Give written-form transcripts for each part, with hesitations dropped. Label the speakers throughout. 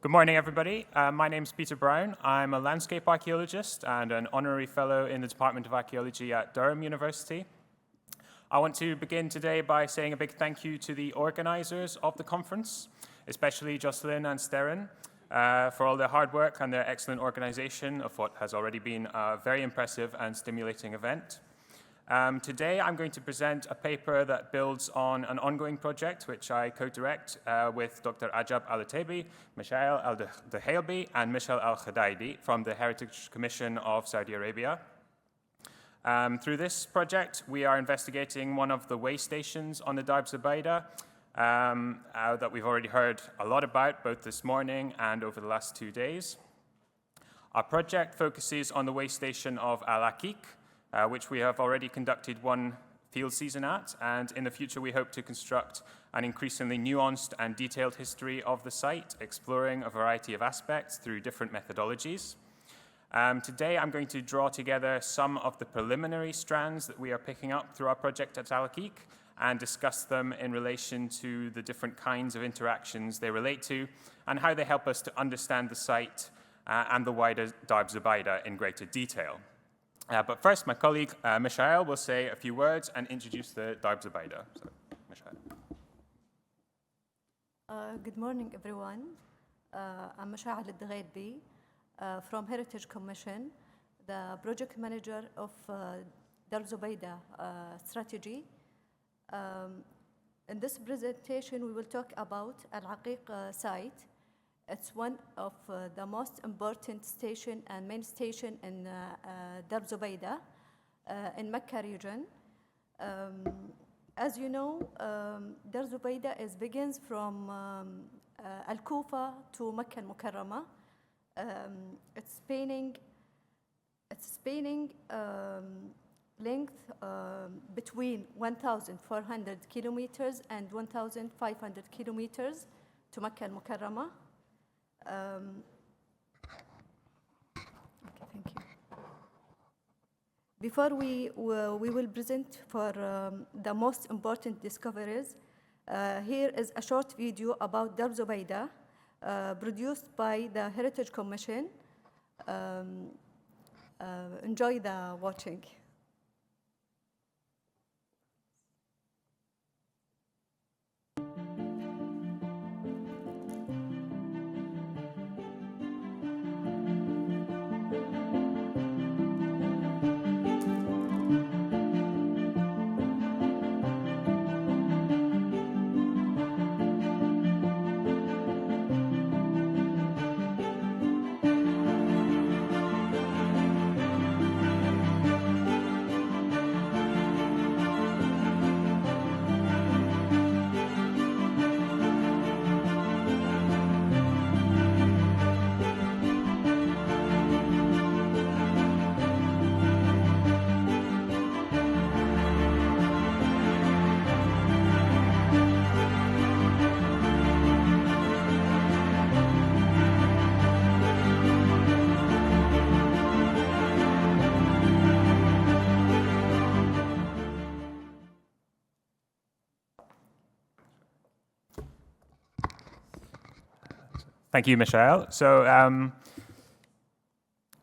Speaker 1: Good morning, everybody. My name is Peter Brown. I'm a landscape archaeologist and an honorary fellow in the Department of Archaeology at Durham University. I want to begin today by saying a big thank you to the organizers of the conference, especially Jocelyn and Sterren, for all their hard work and their excellent organization of what has already been a very impressive and stimulating event. Today, I'm going to present a paper that builds on an ongoing project which I co-direct with Dr. Ajab Al-Otibi, Mashael Al-Dughailbi, and Mishal Al-Khudaydi from the Heritage Commission of Saudi Arabia. Through this project, we are investigating one of the way stations on the Darb Zubayda that we've already heard a lot about both this morning and over the last 2 days. Our project focuses on the way station of al-Aqiq, which we have already conducted one field season at, and in the future we hope to construct an increasingly nuanced and detailed history of the site, exploring a variety of aspects through different methodologies. Today I'm going to draw together some of the preliminary strands that we are picking up through our project at al-Aqiq and discuss them in relation to the different kinds of interactions they relate to and how they help us to understand the site and the wider Darb Zubayda in greater detail. But first, my colleague Mashael will say a few words and introduce the Darb Zubayda. So, Mashael.
Speaker 2: Good morning, everyone. I'm Mashael Al-Dughailbi from Heritage Commission, the project manager of Darb Zubayda strategy. In this presentation, we will talk about al-Aqiq site. It's one of the most important station and main station in Darb Zubayda in Mecca region. As you know, Darb Zubayda begins from Al-Kufa to Mecca Al-Mukarrama. It's spanning length between 1,400 kilometers and 1,500 kilometers to Mecca Al-Mukarrama. Okay, thank you. Before we will present for the most important discoveries, here is a short video about Darb Zubayda produced by the Heritage Commission. Enjoy the watching.
Speaker 1: Thank you, Mashael. So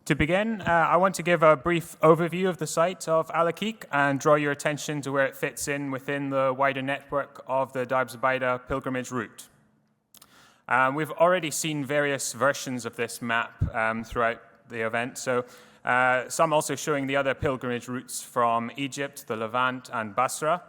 Speaker 1: to begin, I want to give a brief overview of the site of al-Aqiq and draw your attention to where it fits in within the wider network of the Darb Zubayda pilgrimage route. We've already seen various versions of this map throughout the event, so some also showing the other pilgrimage routes from Egypt, the Levant, and Basra.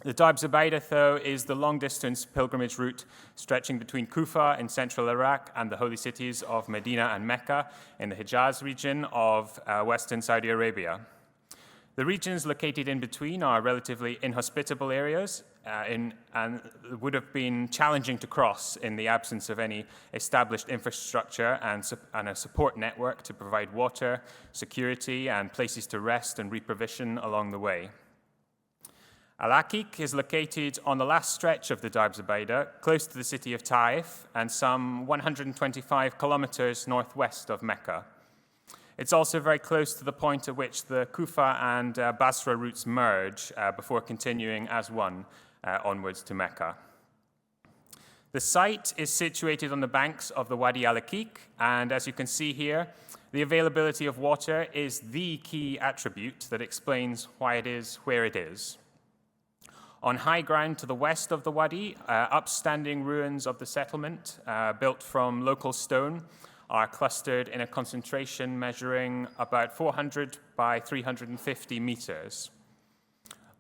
Speaker 1: The Darb Zubayda, though, is the long-distance pilgrimage route stretching between Kufa in central Iraq and the holy cities of Medina and Mecca in the Hijaz region of western Saudi Arabia. The regions located in between are relatively inhospitable areas and would have been challenging to cross in the absence of any established infrastructure and a support network to provide water, security, and places to rest and reprovision along the way. Al-Aqiq is located on the last stretch of the Darb Zubayda, close to the city of Taif and some 125 kilometers northwest of Mecca. It's also very close to the point at which the Kufa and Basra routes merge before continuing as one onwards to Mecca. The site is situated on the banks of the Wadi al-Aqiq, and as you can see here, the availability of water is the key attribute that explains why it is where it is. On high ground to the west of the Wadi, upstanding ruins of the settlement, built from local stone, are clustered in a concentration measuring about 400 by 350 meters.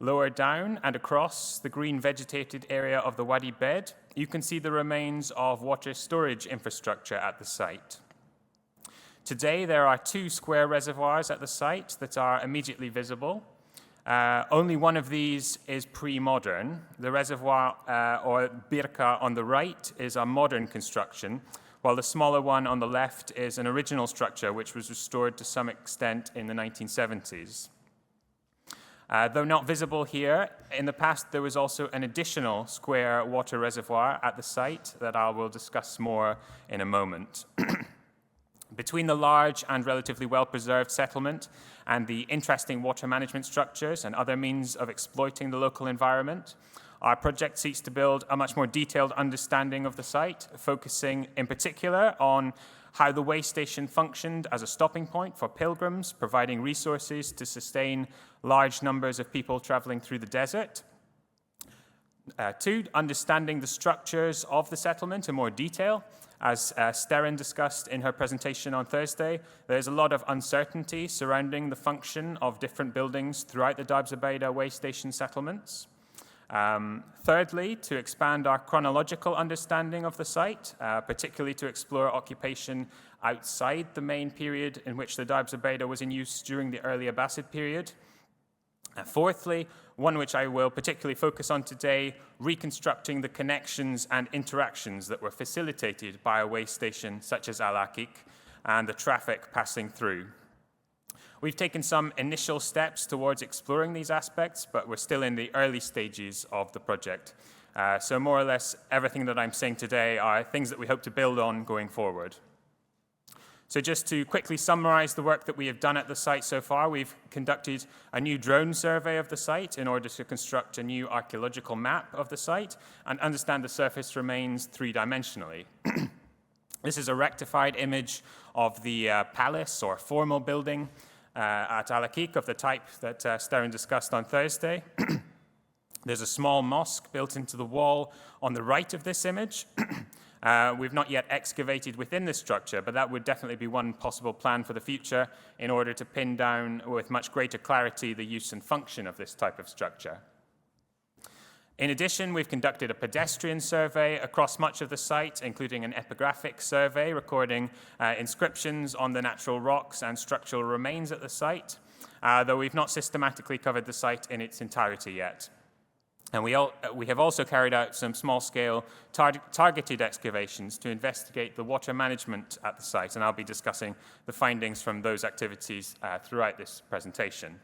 Speaker 1: Lower down and across the green vegetated area of the Wadi bed, you can see the remains of water storage infrastructure at the site. Today, there are 2 square reservoirs at the site that are immediately visible. Only one of these is pre-modern. The reservoir, or birka on the right, is a modern construction, while the smaller one on the left is an original structure which was restored to some extent in the 1970s. Though not visible here, in the past there was also an additional square water reservoir at the site that I will discuss more in a moment. Between the large and relatively well-preserved settlement and the interesting water management structures and other means of exploiting the local environment, our project seeks to build a much more detailed understanding of the site, focusing in particular on how the way station functioned as a stopping point for pilgrims, providing resources to sustain large numbers of people traveling through the desert. 2, understanding the structures of the settlement in more detail. As Sterren discussed in her presentation on Thursday, there's a lot of uncertainty surrounding the function of different buildings throughout the Darb Zubayda way station settlements. Thirdly, to expand our chronological understanding of the site, particularly to explore occupation outside the main period in which the Darb Zubayda was in use during the early Abbasid period. Fourthly, one which I will particularly focus on today, reconstructing the connections and interactions that were facilitated by a way station such as al-Aqiq and the traffic passing through. We've taken some initial steps towards exploring these aspects, but we're still in the early stages of the project. So more or less everything that I'm saying today are things that we hope to build on going forward. So just to quickly summarize the work that we have done at the site so far, we've conducted a new drone survey of the site in order to construct a new archaeological map of the site and understand the surface remains 3-dimensionally. This is a rectified image of the palace or formal building at al-Aqiq of the type that Sterren discussed on Thursday. There's a small mosque built into the wall on the right of this image. We've not yet excavated within this structure, but that would definitely be one possible plan for the future in order to pin down with much greater clarity the use and function of this type of structure. In addition, we've conducted a pedestrian survey across much of the site, including an epigraphic survey recording inscriptions on the natural rocks and structural remains at the site, though we've not systematically covered the site in its entirety yet. And we have also carried out some small-scale targeted excavations to investigate the water management at the site, and I'll be discussing the findings from those activities throughout this presentation.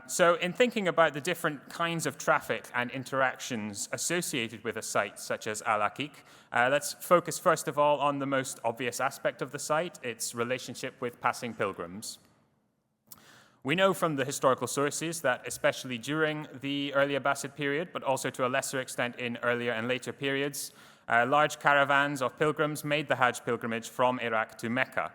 Speaker 1: So in thinking about the different kinds of traffic and interactions associated with a site such as al-Aqiq, let's focus first of all on the most obvious aspect of the site, its relationship with passing pilgrims. We know from the historical sources that especially during the early Abbasid period, but also to a lesser extent in earlier and later periods, large caravans of pilgrims made the Hajj pilgrimage from Iraq to Mecca.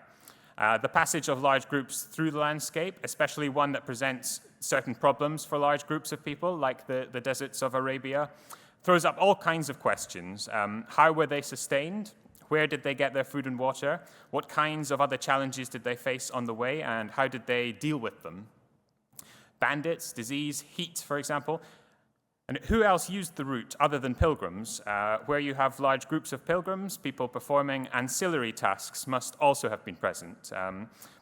Speaker 1: The passage of large groups through the landscape, especially one that presents certain problems for large groups of people, like the deserts of Arabia, throws up all kinds of questions. How were they sustained? Where did they get their food and water? What kinds of other challenges did they face on the way, and how did they deal with them? Bandits, disease, heat, for example. And who else used the route other than pilgrims? Where you have large groups of pilgrims, people performing ancillary tasks must also have been present.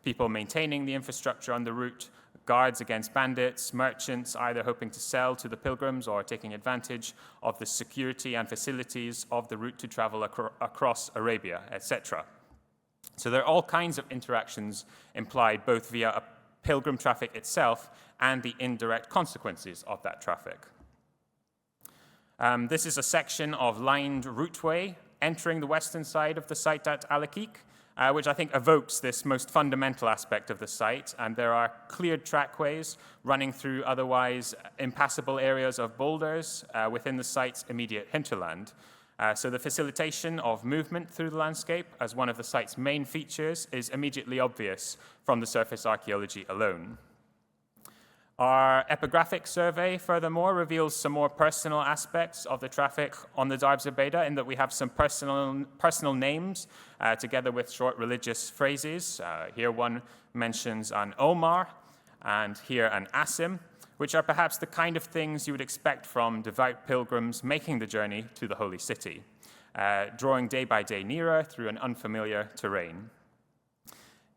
Speaker 1: People maintaining the infrastructure on the route, guards against bandits, merchants either hoping to sell to the pilgrims or taking advantage of the security and facilities of the route to travel across Arabia, etc. So there are all kinds of interactions implied both via a pilgrim traffic itself and the indirect consequences of that traffic. This is a section of lined routeway entering the western side of the site at al-Aqiq. which I think evokes this most fundamental aspect of the site. And there are cleared trackways running through otherwise impassable areas of boulders within the site's immediate hinterland. So the facilitation of movement through the landscape as one of the site's main features is immediately obvious from the surface archaeology alone. Our epigraphic survey, furthermore, reveals some more personal aspects of the traffic on the Darb Zubayda, in that we have some personal names together with short religious phrases. Here one mentions an Omar, and here an Asim, which are perhaps the kind of things you would expect from devout pilgrims making the journey to the holy city, drawing day by day nearer through an unfamiliar terrain.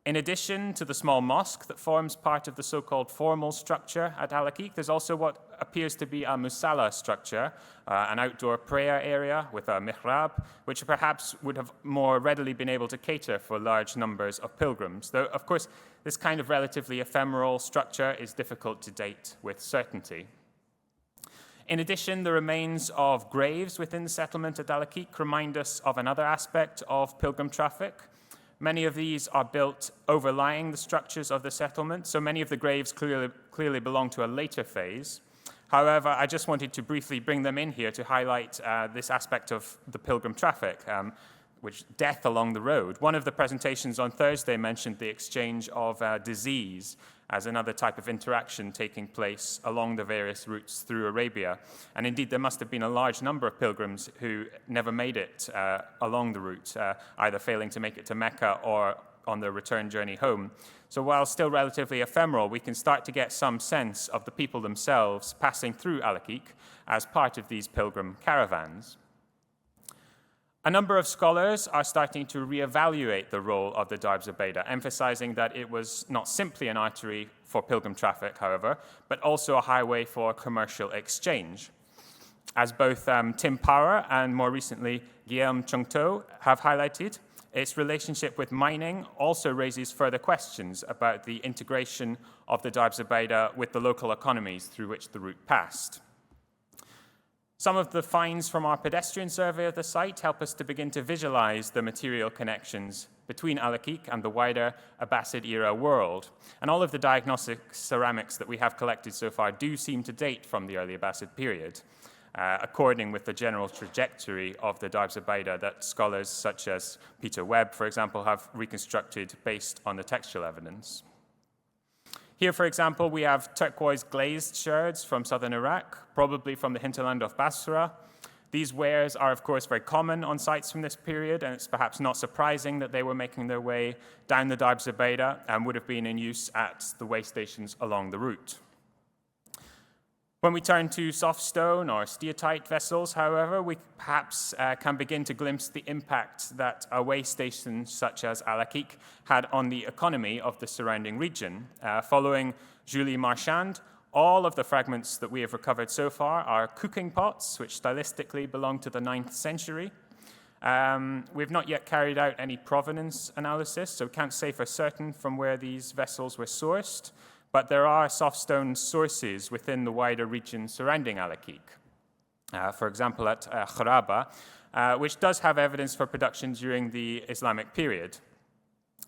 Speaker 1: In addition to the small mosque that forms part of the so-called formal structure at al-Aqiq, there's also what appears to be a musalla structure, an outdoor prayer area with a mihrab, which perhaps would have more readily been able to cater for large numbers of pilgrims. Though, of course, this kind of relatively ephemeral structure is difficult to date with certainty. In addition, the remains of graves within the settlement at al-Aqiq remind us of another aspect of pilgrim traffic. Many of these are built overlying the structures of the settlement, so many of the graves clearly belong to a later phase. However, I just wanted to briefly bring them in here to highlight this aspect of the pilgrim traffic, which death along the road. One of the presentations on Thursday mentioned the exchange of disease as another type of interaction taking place along the various routes through Arabia. And indeed, there must have been a large number of pilgrims who never made it along the route, either failing to make it to Mecca or on their return journey home. So while still relatively ephemeral, we can start to get some sense of the people themselves passing through al-Aqiq as part of these pilgrim caravans. A number of scholars are starting to reevaluate the role of the Darb Zubayda, emphasizing that it was not simply an artery for pilgrim traffic, however, but also a highway for commercial exchange. As both Tim Power and more recently Guillaume Chungto have highlighted, its relationship with mining also raises further questions about the integration of the Darb Zubayda with the local economies through which the route passed. Some of the finds from our pedestrian survey of the site help us to begin to visualize the material connections between al-Aqiq and the wider Abbasid-era world. And all of the diagnostic ceramics that we have collected so far do seem to date from the early Abbasid period, according with the general trajectory of the Darb Zubayda that scholars such as Peter Webb, for example, have reconstructed based on the textual evidence. Here, for example, we have turquoise glazed sherds from southern Iraq, probably from the hinterland of Basra. These wares are, of course, very common on sites from this period, and it's perhaps not surprising that they were making their way down the Darb Zubayda and would have been in use at the way stations along the route. When we turn to soft stone or steatite vessels, however, we perhaps can begin to glimpse the impact that a way station such as al-Aqiq had on the economy of the surrounding region. Following Julie Marchand, all of the fragments that we have recovered so far are cooking pots, which stylistically belong to the 9th century. We've not yet carried out any provenance analysis, so we can't say for certain from where these vessels were sourced. But there are soft stone sources within the wider region surrounding al-Aqiq. For example, at Khuraba, which does have evidence for production during the Islamic period.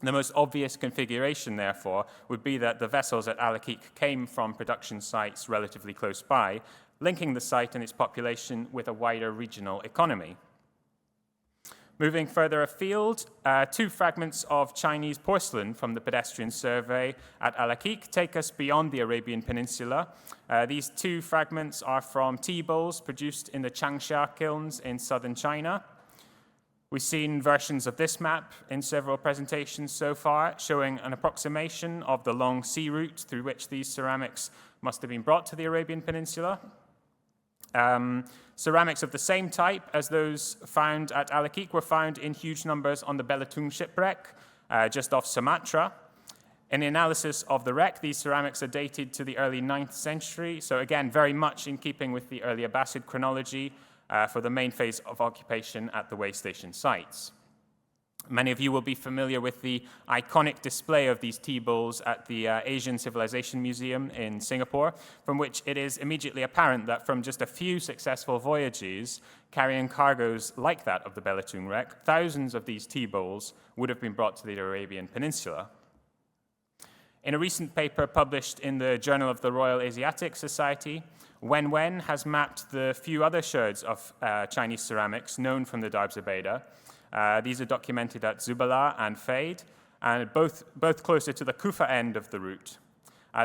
Speaker 1: The most obvious configuration, therefore, would be that the vessels at al-Aqiq came from production sites relatively close by, linking the site and its population with a wider regional economy. Moving further afield, 2 fragments of Chinese porcelain from the pedestrian survey at al-Aqiq take us beyond the Arabian Peninsula. These 2 fragments are from tea bowls produced in the Changsha kilns in southern China. We've seen versions of this map in several presentations so far, showing an approximation of the long sea route through which these ceramics must have been brought to the Arabian Peninsula. Ceramics of the same type as those found at al-Aqiq were found in huge numbers on the Belitung shipwreck, just off Sumatra. In the analysis of the wreck, these ceramics are dated to the early 9th century, so again, very much in keeping with the early Abbasid chronology for the main phase of occupation at the way station sites. Many of you will be familiar with the iconic display of these tea bowls at the Asian Civilization Museum in Singapore, from which it is immediately apparent that from just a few successful voyages carrying cargoes like that of the Belitung wreck, thousands of these tea bowls would have been brought to the Arabian Peninsula. In a recent paper published in the Journal of the Royal Asiatic Society, Wen has mapped the few other sherds of Chinese ceramics known from the Darb Zubayda. These are documented at Zubala and Faid, and both closer to the Kufa end of the route.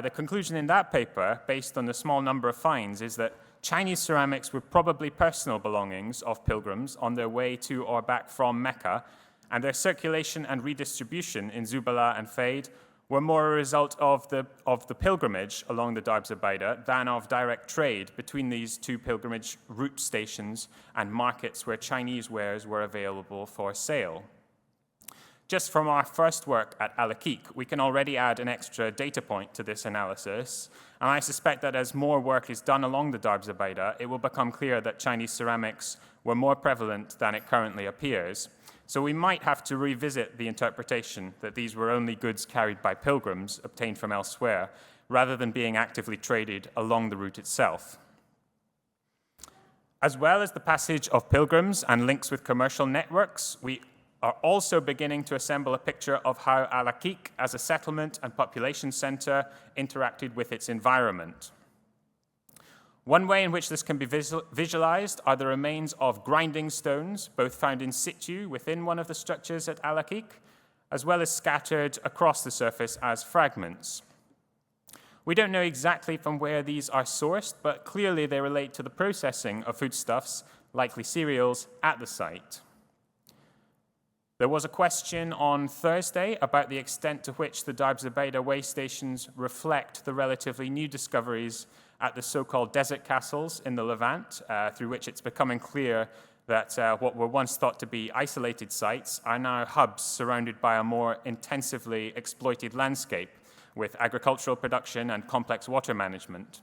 Speaker 1: The conclusion in that paper, based on the small number of finds, is that Chinese ceramics were probably personal belongings of pilgrims on their way to or back from Mecca, and their circulation and redistribution in Zubala and Faid were more a result of the pilgrimage along the Darb Zubayda than of direct trade between these two pilgrimage route stations and markets where Chinese wares were available for sale. Just from our first work at al-Aqiq, we can already add an extra data point to this analysis, and I suspect that as more work is done along the Darb Zubayda, it will become clear that Chinese ceramics were more prevalent than it currently appears. So we might have to revisit the interpretation that these were only goods carried by pilgrims obtained from elsewhere, rather than being actively traded along the route itself. As well as the passage of pilgrims and links with commercial networks, we are also beginning to assemble a picture of how al-Aqiq as a settlement and population center interacted with its environment. One way in which this can be visualized are the remains of grinding stones, both found in situ within one of the structures at al-Aqiq, as well as scattered across the surface as fragments. We don't know exactly from where these are sourced, but clearly they relate to the processing of foodstuffs, likely cereals, at the site. There was a question on Thursday about the extent to which the Darb Zubayda way stations reflect the relatively new discoveries at the so-called desert castles in the Levant, through which it's becoming clear that what were once thought to be isolated sites are now hubs surrounded by a more intensively exploited landscape with agricultural production and complex water management.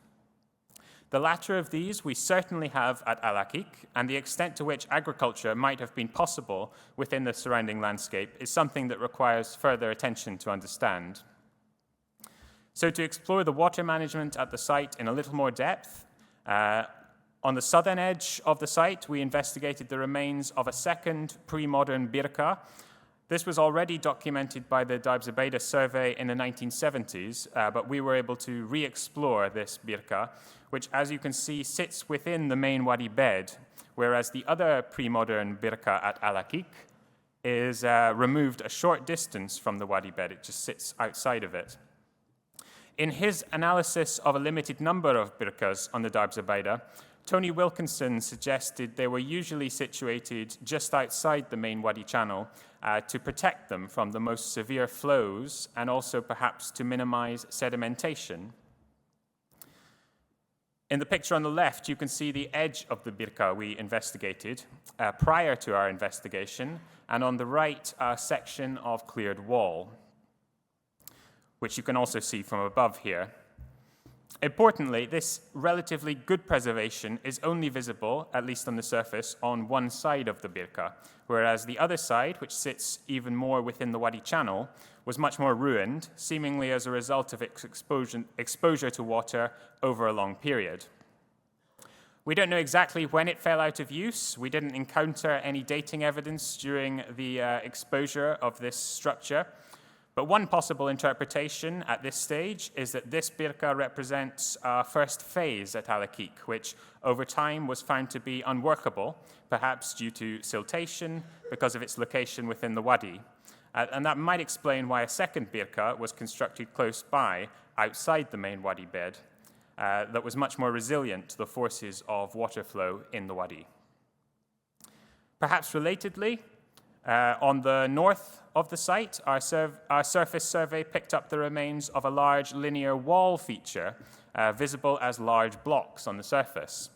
Speaker 1: The latter of these we certainly have at al-Aqiq, and the extent to which agriculture might have been possible within the surrounding landscape is something that requires further attention to understand. So to explore the water management at the site in a little more depth, on the southern edge of the site, we investigated the remains of a second pre-modern birka. This was already documented by the Darb Zubayda survey in the 1970s, but we were able to re-explore this birka, which, as you can see, sits within the main wadi bed, whereas the other pre-modern birka at al-Aqiq is removed a short distance from the wadi bed. It just sits outside of it. In his analysis of a limited number of birkas on the Darb Zubayda, Tony Wilkinson suggested they were usually situated just outside the main wadi channel to protect them from the most severe flows and also perhaps to minimize sedimentation. In the picture on the left, you can see the edge of the birka we investigated prior to our investigation, and on the right, a section of cleared wall, which you can also see from above here. Importantly, this relatively good preservation is only visible, at least on the surface, on one side of the birka, whereas the other side, which sits even more within the wadi channel, was much more ruined, seemingly as a result of its exposure to water over a long period. We don't know exactly when it fell out of use. We didn't encounter any dating evidence during the exposure of this structure. But one possible interpretation at this stage is that this birka represents our first phase at al-Aqiq, which over time was found to be unworkable, perhaps due to siltation because of its location within the wadi. And that might explain why a second birka was constructed close by, outside the main wadi bed, that was much more resilient to the forces of water flow in the wadi. Perhaps relatedly, on the north of the site, our surface survey picked up the remains of a large linear wall feature, visible as large blocks on the surface.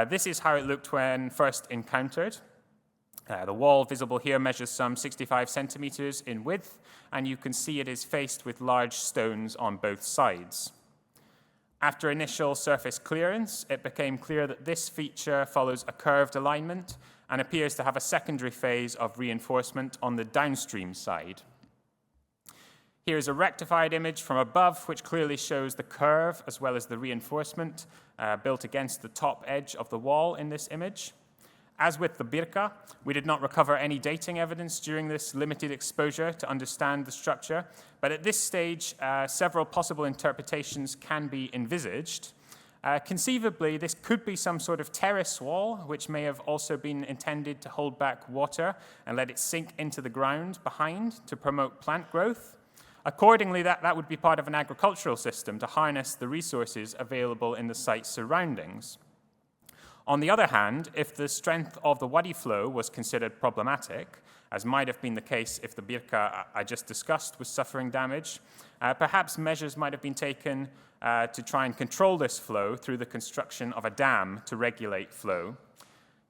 Speaker 1: This is how it looked when first encountered. The wall visible here measures some 65 centimeters in width, and you can see it is faced with large stones on both sides. After initial surface clearance, it became clear that this feature follows a curved alignment and appears to have a secondary phase of reinforcement on the downstream side. Here is a rectified image from above, which clearly shows the curve as well as the reinforcement built against the top edge of the wall in this image. As with the birka, we did not recover any dating evidence during this limited exposure to understand the structure, but at this stage, several possible interpretations can be envisaged. Conceivably, this could be some sort of terrace wall, which may have also been intended to hold back water and let it sink into the ground behind to promote plant growth. Accordingly, that would be part of an agricultural system to harness the resources available in the site's surroundings. On the other hand, if the strength of the wadi flow was considered problematic, as might have been the case if the birka I just discussed was suffering damage, perhaps measures might have been taken to try and control this flow through the construction of a dam to regulate flow.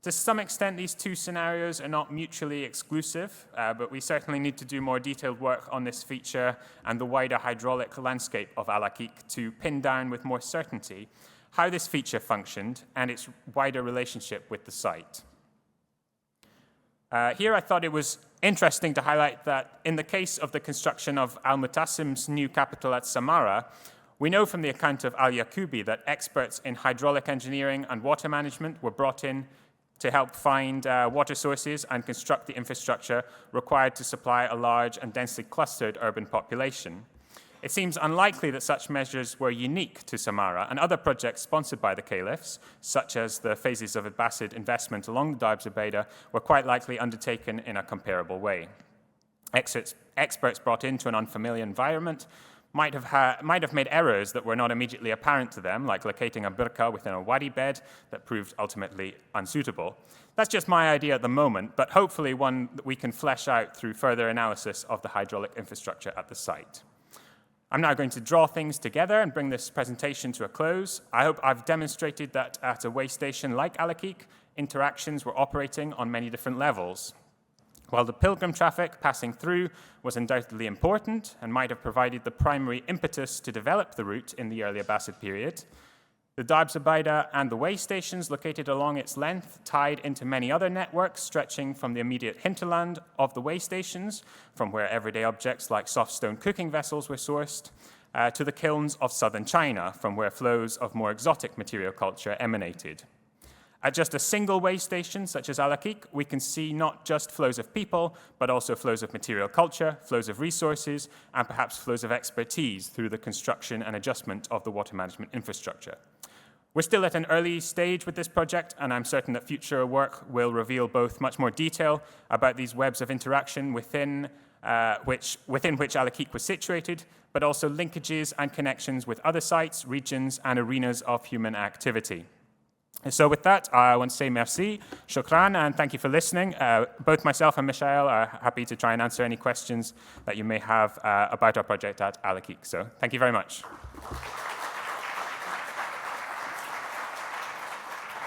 Speaker 1: To some extent, these two scenarios are not mutually exclusive, but we certainly need to do more detailed work on this feature and the wider hydraulic landscape of al-Aqiq to pin down with more certainty how this feature functioned and its wider relationship with the site. Here I thought it was interesting to highlight that in the case of the construction of Al-Mutassim's new capital at Samarra, we know from the account of Al-Yaqubi that experts in hydraulic engineering and water management were brought in to help find water sources and construct the infrastructure required to supply a large and densely clustered urban population. It seems unlikely that such measures were unique to Samarra, and other projects sponsored by the caliphs, such as the phases of Abbasid investment along the Darb Zubayda, were quite likely undertaken in a comparable way. Experts brought into an unfamiliar environment might have made errors that were not immediately apparent to them, like locating a birka within a wadi bed that proved ultimately unsuitable. That's just my idea at the moment, but hopefully one that we can flesh out through further analysis of the hydraulic infrastructure at the site. I'm now going to draw things together and bring this presentation to a close. I hope I've demonstrated that at a way station like Al-Aqiq, interactions were operating on many different levels. While the pilgrim traffic passing through was undoubtedly important and might have provided the primary impetus to develop the route in the early Abbasid period, the Darb Zubayda and the way stations located along its length tied into many other networks stretching from the immediate hinterland of the way stations, from where everyday objects like soft stone cooking vessels were sourced, to the kilns of southern China, from where flows of more exotic material culture emanated. At just a single way station, such as Al-Aqiq, we can see not just flows of people, but also flows of material culture, flows of resources, and perhaps flows of expertise through the construction and adjustment of the water management infrastructure. We're still at an early stage with this project, and I'm certain that future work will reveal both much more detail about these webs of interaction within which Al-Aqiq was situated, but also linkages and connections with other sites, regions, and arenas of human activity. So with that, I want to say merci, shukran, and thank you for listening. Both myself and Mashael are happy to try and answer any questions that you may have about our project at Al-Aqiq. So thank you very much.